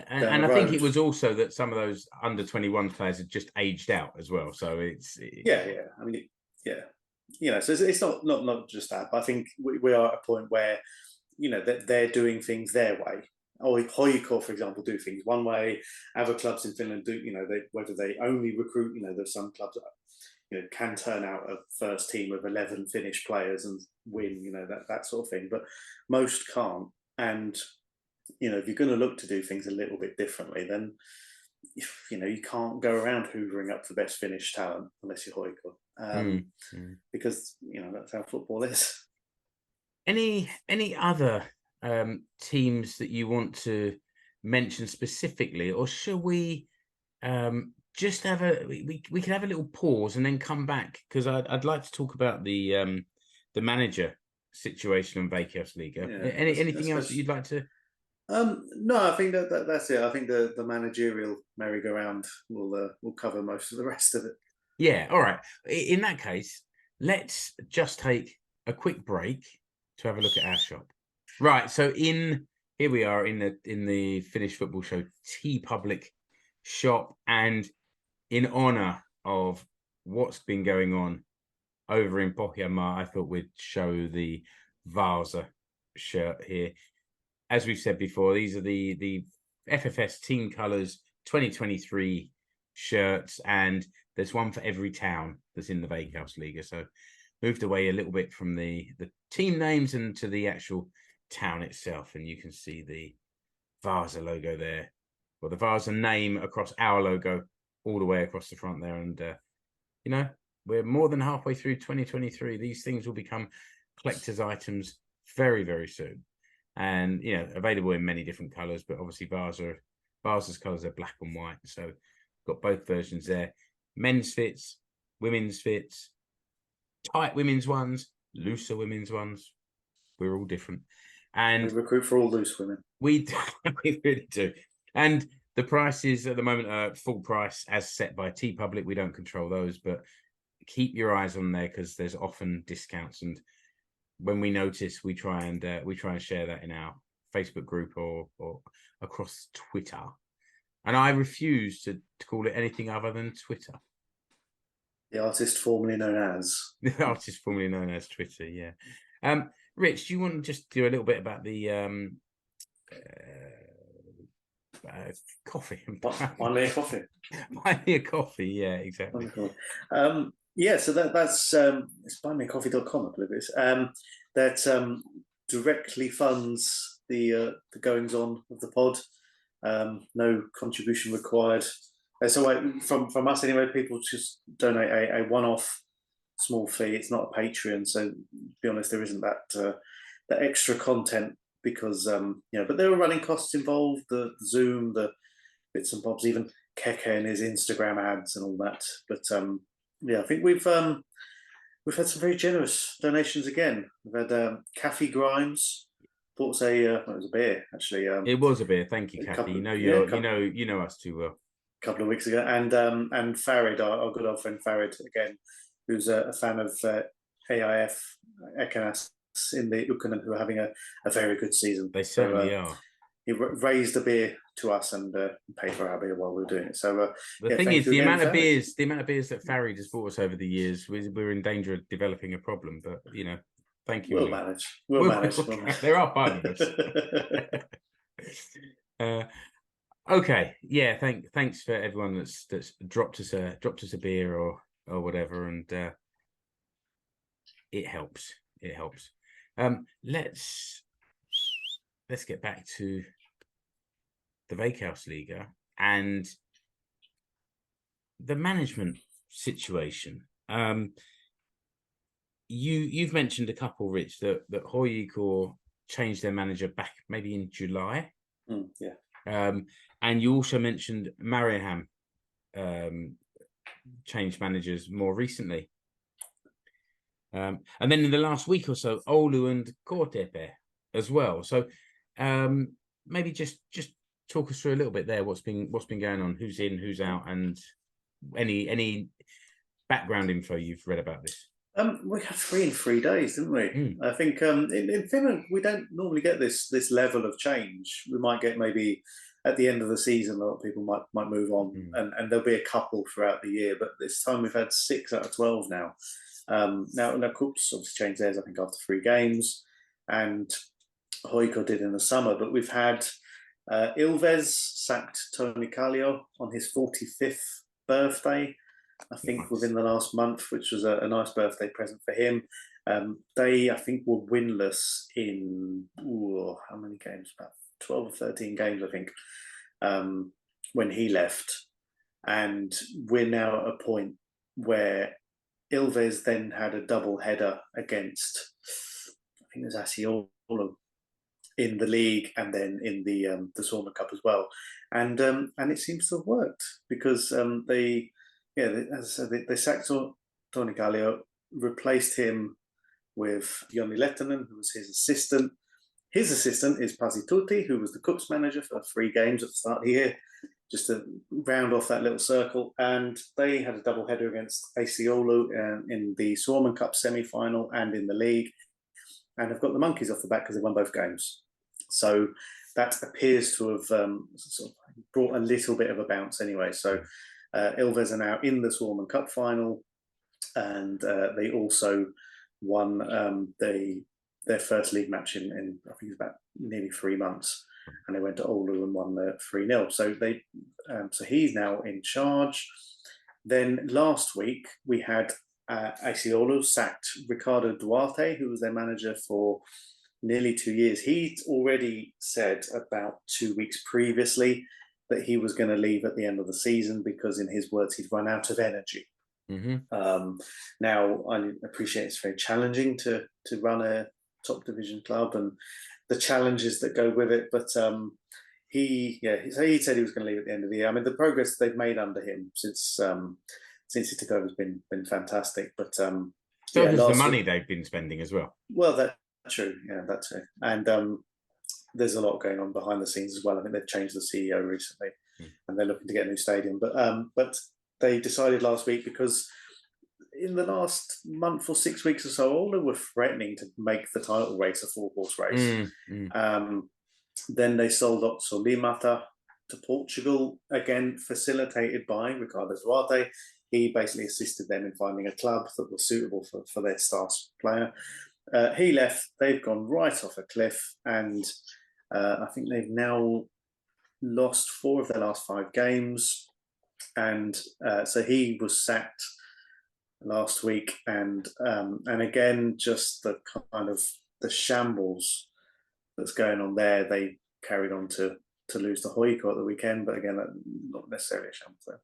B: and I think it was also that some of those under-21 players had just aged out as well. So it's
C: I mean, so it's not just that, but I think we are at a point where they're doing things their way. HJK, for example, do things one way. Other clubs in Finland do, whether they only recruit, there's some clubs that can turn out a first team of 11 Finnish players and win, that sort of thing. But most can't. And, if you're going to look to do things a little bit differently, then, you can't go around hoovering up the best Finnish talent unless you're HJK. Because, that's how football is.
B: Any other teams that you want to mention specifically, or shall we just have we can have a little pause and then come back, because I'd like to talk about the manager situation on Veikkausliiga. Anything else that you'd like to?
C: No, I think that's it. I think the managerial merry-go-round will cover most of the rest of it.
B: Yeah, all right. In that case, let's just take a quick break to have a look at our shop. Right, so here we are in the Finnish football show T Public shop, and in honour of what's been going on over in Pohjanmaa, I thought we'd show the Vaasa shirt here. As we've said before, these are the FFS team colours 2023 shirts, and there's one for every town that's in the Veikkausliiga. So moved away a little bit from the team names and to the actual town itself, and you can see the Vaasa logo there, or the Vaasa name across our logo all the way across the front there. And we're more than halfway through 2023. These things will become collector's items very, very soon, and available in many different colors. But obviously Vaasa's colors are black and white, so got both versions there: men's fits, women's fits, tight women's ones, looser women's ones. We're all different, and
C: we recruit for all loose women.
B: We really do. And
A: The prices at the moment are full price as set by TeePublic. We don't control those, but keep your eyes on there because there's often discounts. And when we notice, we try and share that in our Facebook group or across Twitter. And I refuse to call it anything other than Twitter.
C: The artist formerly known as.
A: The artist formerly known as Twitter, yeah. Rich, do you want to just do a little bit about the coffee?
C: Buy me a coffee.
A: Buy me a coffee, yeah, exactly.
C: Yeah, so that's it's buymeacoffee.com, I believe it is. That directly funds the goings on of the pod. No contribution required. So from us anyway, people just donate a one-off small fee. It's not a Patreon, so to be honest, there isn't that extra content because but there are running costs involved, the Zoom, the bits and bobs, even Keke and his Instagram ads and all that. But I think we've had some very generous donations again. We've had Kathy Grimes bought us it was a beer actually.
A: It was a beer. Thank you, Kathy. You know us too well.
C: A couple of weeks ago, and Farid, our good old friend Farid again, who's a fan of AIF Ekenas in the Ukkonen, who are having a very good season.
A: They certainly are.
C: He raised a beer to us and paid for our beer while we were doing it. So
A: the thing is, the amount of beers that Farid has bought us over the years, we're in danger of developing a problem. But thank you.
C: We'll manage. We'll manage.
A: There are five of us. Okay, yeah. Thanks for everyone that's dropped us a beer or whatever, and it helps. It helps. Let's get back to the Veikkausliiga and the management situation. You've mentioned a couple, Rich, that HJK changed their manager back maybe in July.
C: Yeah.
A: And you also mentioned Mariehamn changed managers more recently. And then in the last week or so, Oulu and Kortepe as well. So maybe just talk us through a little bit there. What's been going on? Who's in? Who's out? And any background info you've read about this?
C: We had 3 in 3 days, didn't we? I think in Finland we don't normally get this level of change. We might get maybe at the end of the season a lot of people might move on, and there'll be a couple throughout the year. But this time we've had 6 out of 12 now. Now Kups obviously changed theirs, I think, after 3 games, and HJK did in the summer. But we've had Ilves sacked Toni Kallio on his 45th birthday, I think, within the last month, which was a nice birthday present for him. They, I think, were winless in how many games? About 12 or 13 games, I think, when he left. And we're now at a point where Ilves then had a double header against, I think it was Asiolo in the league and then in the Suomen Cup as well. And it seems to have worked because they sacked Toni Kallio, replaced him with Joni Lehtinen, who was his assistant. His assistant is Pasi Tutti, who was the Cups manager for 3 games at the start of the year, just to round off that little circle. And they had a double header against Asiolo in the Suomen Cup semi-final and in the league, and have got the monkeys off the back because they won both games. So that appears to have sort of brought a little bit of a bounce anyway. So Ilves are now in the Suomen Cup final, and they also won their first league match in I think it's about nearly 3 months, and they went to Oulu and won 3-0. So so he's now in charge. Then last week we had Asiolo sacked Ricardo Duarte, who was their manager for nearly 2 years. He'd already said about 2 weeks previously that he was going to leave at the end of the season because, in his words, he'd run out of energy. Now, I appreciate it's very challenging to run a top division club and the challenges that go with it, but he said he was going to leave at the end of the year. I mean, the progress they've made under him since he took over has been fantastic. But
A: so has the money they've been spending as well.
C: Well, that's true. Yeah, that's true. And there's a lot going on behind the scenes as well. I think they've changed the CEO recently, and they're looking to get a new stadium. But they decided last week, because in the last month or 6 weeks or so, Ola were threatening to make the title race a 4-horse race. Then they sold Otsolimata to Portugal, again facilitated by Ricardo Duarte. He basically assisted them in finding a club that was suitable for their star player. He left. They've gone right off a cliff, and I think they've now lost 4 of their last 5 games. And so he was sacked last week, and again, just the kind of the shambles that's going on there. They carried on to lose to HJK at the weekend, but again, not necessarily a shambles there.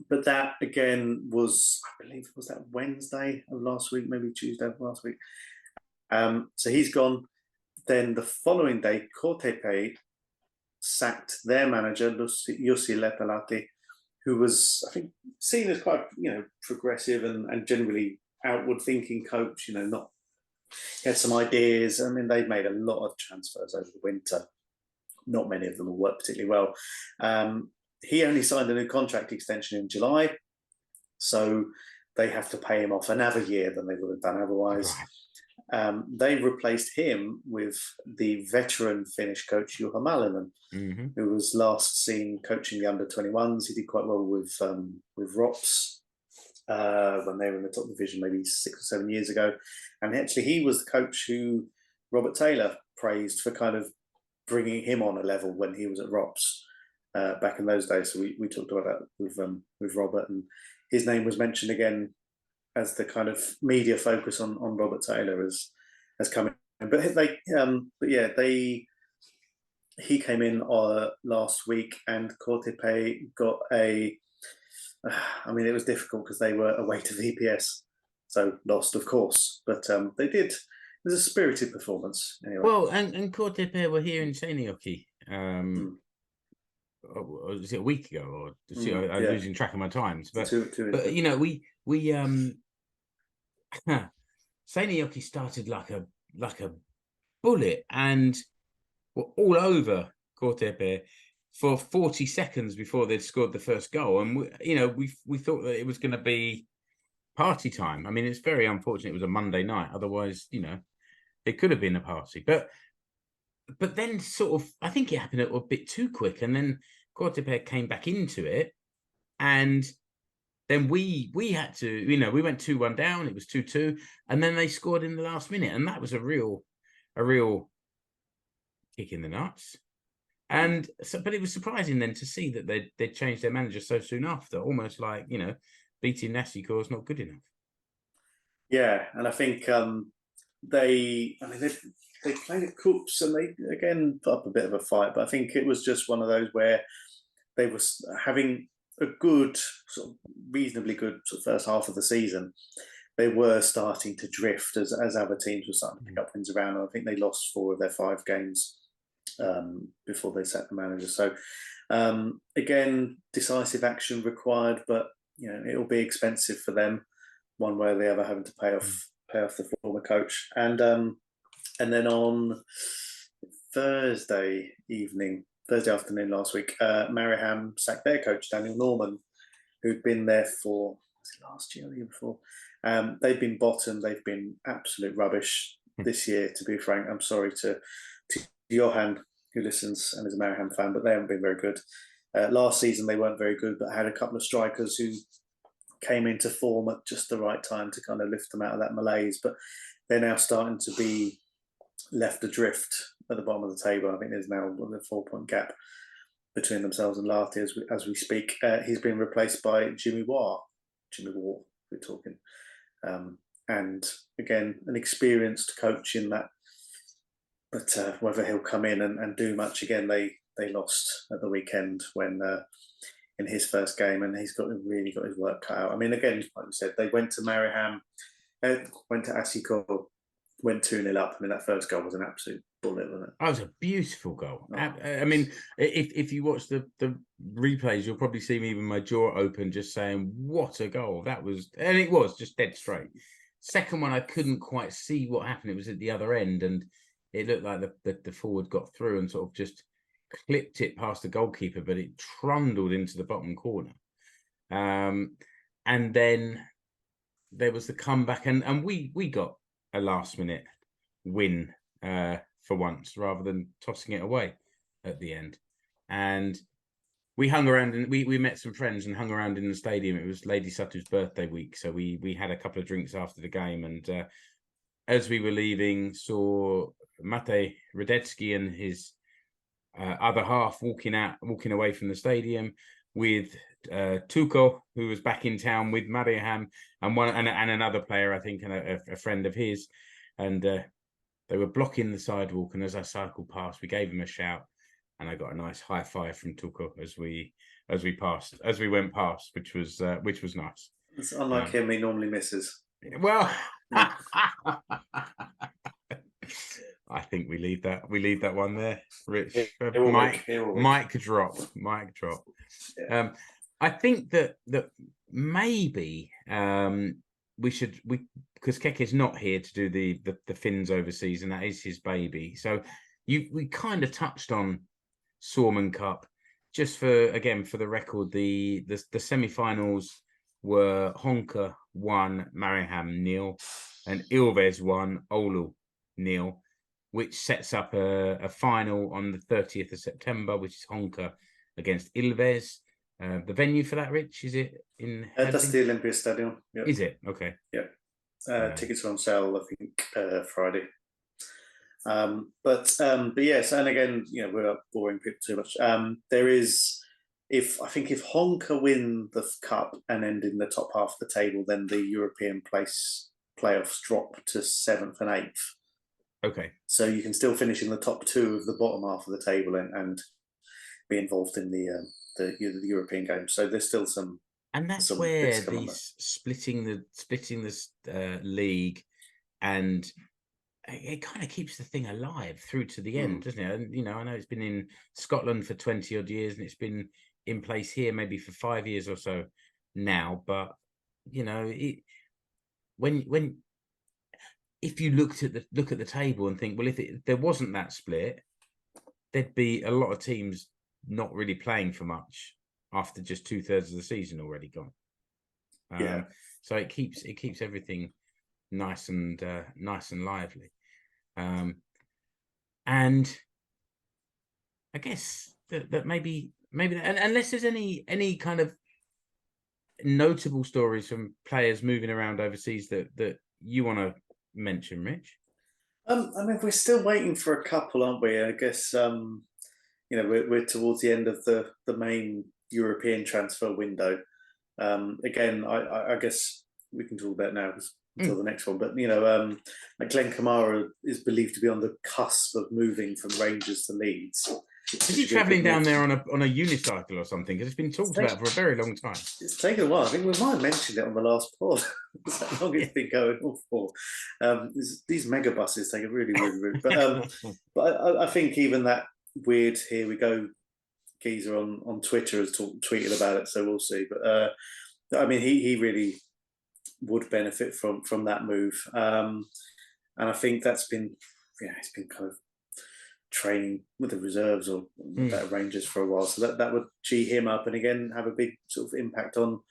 C: But that again was, I believe, was that Wednesday of last week, maybe Tuesday of last week. So he's gone. Then the following day, KTP sacked their manager, Jussi Lepälahti, who was, I think, seen as quite, progressive and generally outward-thinking coach. Not, he had some ideas. I mean, they've made a lot of transfers over the winter. Not many of them will work particularly well. He only signed a new contract extension in July, so they have to pay him off another year than they would have done otherwise. Right. They replaced him with the veteran Finnish coach Juha Malinen, who was last seen coaching the under-21s. He did quite well with ROPS when they were in the top division maybe 6 or 7 years ago. And actually, he was the coach who Robert Taylor praised for kind of bringing him on a level when he was at ROPS. Back in those days, so we talked about that with Robert, and his name was mentioned again as the kind of media focus on Robert Taylor has come in. But he came in last week, and KTP got it was difficult because they were away to VPS, so lost, of course. But they did. It was a spirited performance anyway.
B: Well, and KTP were here in Seinäjoki. Was it a week ago, or I'm losing track of my times? But we Seinäjoki started like a bullet and were all over KTP for 40 seconds before they'd scored the first goal, and we thought that it was going to be party time. I mean, it's very unfortunate it was a Monday night. Otherwise, it could have been a party, but then sort of, I think it happened a bit too quick, and then KTP came back into it, and then we had to, we went 2-1 down. It was 2-2, and then they scored in the last minute, and that was a real kick in the nuts. And so, but it was surprising then to see that they'd changed their manager so soon after, almost like beating Nashiko is not good enough.
C: Yeah, and I think they played at Cups, and they again put up a bit of a fight, but I think it was just one of those where they were having a good, sort of reasonably good sort of first half of the season. They were starting to drift as other teams were starting to pick up wins around, and I think they lost 4 of their 5 games before they sacked the manager. So again, decisive action required, but it'll be expensive for them one way or the other, having to pay off the former coach. And then on Thursday afternoon last week, Mariehamn sacked their coach, Daniel Norman, who'd been there for last year or the year before. They've been bottom. They've been absolute rubbish this year, to be frank. I'm sorry to Johan, who listens and is a Mariehamn fan, but they haven't been very good. Last season, they weren't very good, but had a couple of strikers who came into form at just the right time to kind of lift them out of that malaise. But they're now starting to be left adrift at the bottom of the table. I think there's now a 4-point gap between themselves and Lahti as we speak. He's been replaced by Jimmy Waugh, we're talking. And again, an experienced coach in that. But whether he'll come in and do much again, they lost at the weekend when in his first game, and he's really got his work cut out. I mean, again, like we said, they went to Mariehamn, went to HJK, went 2-0 up. I mean, that first goal was an absolute bullet, wasn't it?
B: That was a beautiful goal. Oh. I mean, if you watch the replays, you'll probably see me even my jaw open, just saying, "What a goal that was!" And it was just dead straight. Second one, I couldn't quite see what happened. It was at the other end, and it looked like the forward got through and sort of just clipped it past the goalkeeper, but it trundled into the bottom corner. And then there was the comeback, and we got a last minute win for once, rather than tossing it away at the end. And we hung around, and we met some friends and hung around in the stadium. It was Lady Sutter's birthday week, so we had a couple of drinks after the game. And as we were leaving, saw Mate Radetsky and his other half walking away from the stadium with Tuko, who was back in town with Mariaham, and another player, I think, and a friend of his. And they were blocking the sidewalk. And as I cycled past, we gave him a shout. And I got a nice high five from Tuko as we went past, which was nice.
C: It's unlike him; he normally misses.
B: Well, I think we leave that one there, Rich. Mic drop. Yeah. I think that maybe we should, because Keke's not here to do the Finns overseas, and that is his baby. So we kind of touched on Suomen Cup, just for the record, the semi-finals were Honka 1, Mariehamn 0, and Ilves 1, Oulu 0, which sets up a final on the 30th of September, which is Honka against Ilves. The venue for that, Rich, is it in
C: that's the Olympiastadion. Yep.
B: Is it? Okay.
C: Yeah. Tickets are on sale, I think, Friday. But yes, and again, we're not boring people too much. There is, if Honka win the cup and end in the top half of the table, then the European playoffs drop to 7th and 8th.
B: Okay.
C: So you can still finish in the top 2 of the bottom half of the table and be involved in the European games. So there's still some.
B: And that's where these splitting the league, and it kind of keeps the thing alive through to the end, doesn't it? And I know it's been in Scotland for 20 odd years, and it's been in place here maybe for 5 years or so now. But when if you look at the table and think, well, if there wasn't that split, there'd be a lot of teams not really playing for much after just 2/3 of the season already gone. So it keeps everything nice and lively. And I guess that maybe that, unless there's any kind of notable stories from players moving around overseas that you want to mention, Rich.
C: I mean, we're still waiting for a couple, aren't we? I guess we're towards the end of the main European transfer window. Again, I guess we can talk about now until the next one. But Glenn Kamara is believed to be on the cusp of moving from Rangers to Leeds.
B: Is he travelling down there on a unicycle or something? Because it's been talked about for a very long time. It's
C: taken a while. I think we might have mentioned it on the last pod. That's how long it's been going on for. These mega buses take a really, really route. But I think even that weird "here we go" geezer on Twitter has tweeted about it, so we'll see. But I mean, he really would benefit from that move, and I think that's been it's been kind of training with the reserves or better Rangers for a while, so that would gee him up and again have a big sort of impact on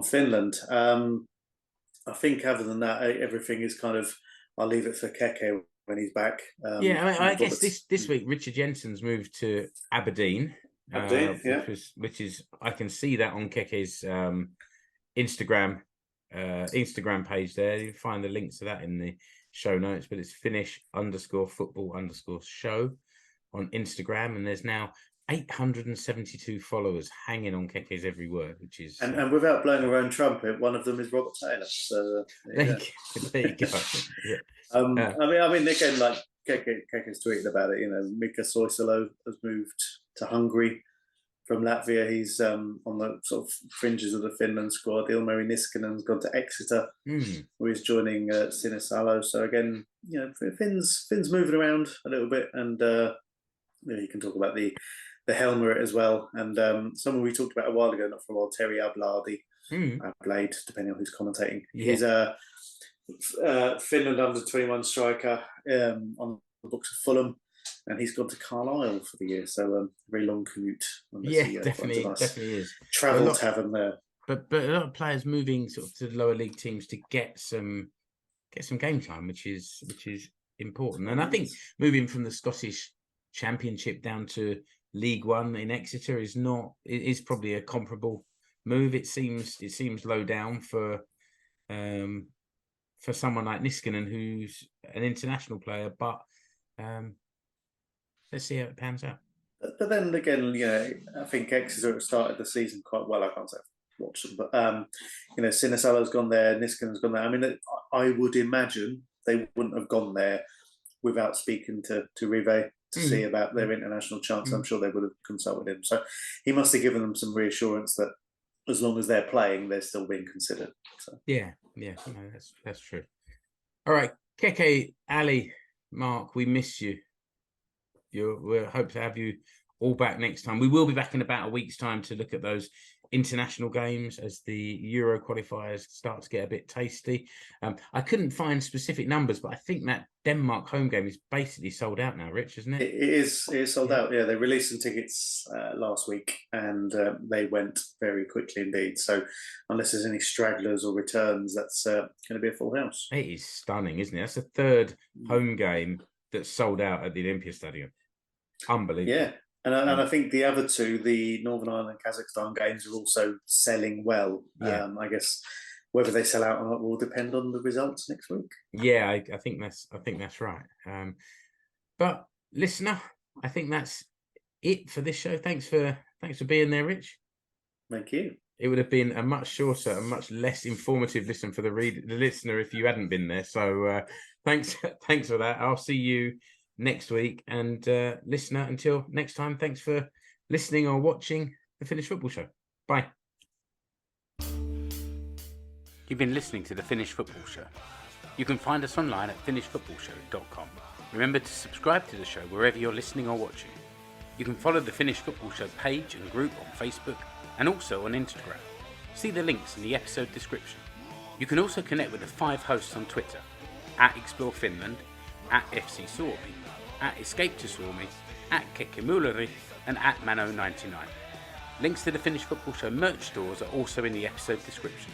C: Finland. I think other than that, everything is kind of, I'll leave it for Keke when he's back.
B: I guess this week Richard Jensen's moved to Aberdeen, which is I can see that on Keke's Instagram page there. You find the links to that in the show notes, but it's Finnish_football_show on Instagram, and there's now 872 followers hanging on Keke's every word, which is
C: and without blowing our own trumpet, one of them is Robert Taylor. So
B: there you go. Yeah.
C: I mean, again, like Keke's tweeted about it. Mika Soisalo has moved to Hungary from Latvia. He's on the sort of fringes of the Finland squad. Ilmari Niskanen's gone to Exeter, where he's joining Sinisalo. So again, Finn's moving around a little bit, and you can talk about the Helmer as well. And someone we talked about a while ago, not for a while, Terry Abladi, Blade, depending on who's commentating. Yeah. He's a Finland under-21 striker on books of Fulham, and he's gone to Carlisle for the year. So very long commute.
B: Definitely is.
C: Travel tavern there.
B: But a lot of players moving sort of to the lower league teams to get some game time, which is important. And I think moving from the Scottish Championship down to League One in Exeter is probably a comparable move. It seems low down for someone like Niskanen, who's an international player, but let's see how it pans out.
C: But then again, I think Exeter started the season quite well. I can't say I've watched them, but Sinisalo's gone there, Niskanen's gone there. I mean, I would imagine they wouldn't have gone there without speaking to Rive to see about their international chance. I'm sure they would have consulted him. So he must have given them some reassurance that as long as they're playing, they're still being considered. So.
B: Yeah, no, that's true. All right, Keke, Ali, Mark, we miss you. We hope to have you all back next time. We will be back in about a week's time to look at those international games as the Euro qualifiers start to get a bit tasty. I couldn't find specific numbers, but I think that Denmark home game is basically sold out now, Rich, isn't it?
C: It is sold out. Yeah, they released some tickets last week, and they went very quickly indeed. So unless there's any stragglers or returns, that's going to be a full house.
B: It is stunning, isn't it? That's the third home game that's sold out at the Olympia Stadium. Unbelievable.
C: Yeah. And I think the other two, the Northern Ireland and Kazakhstan games, are also selling well.
B: Yeah.
C: I guess whether they sell out or not will depend on the results next week.
B: Yeah, I think that's right. But listener, I think that's it for this show. Thanks for being there, Rich.
C: Thank you.
B: It would have been a much shorter and much less informative listen for the listener if you hadn't been there. So thanks for that. I'll see you next week, and listener, until next time, thanks for listening or watching the Finnish Football Show. Bye. You've been listening to the Finnish Football Show. You can find us online at finishfootballshow.com. Remember to subscribe to the show wherever you're listening or watching. You can follow the Finnish Football Show page and group on Facebook and also on Instagram. See the links in the episode description. You can also connect with the 5 hosts on Twitter, at Explore Finland, at FC Suomi, at Escape to Suomi, at Kekemuleri, and at Mano99. Links to the Finnish Football Show merch stores are also in the episode description.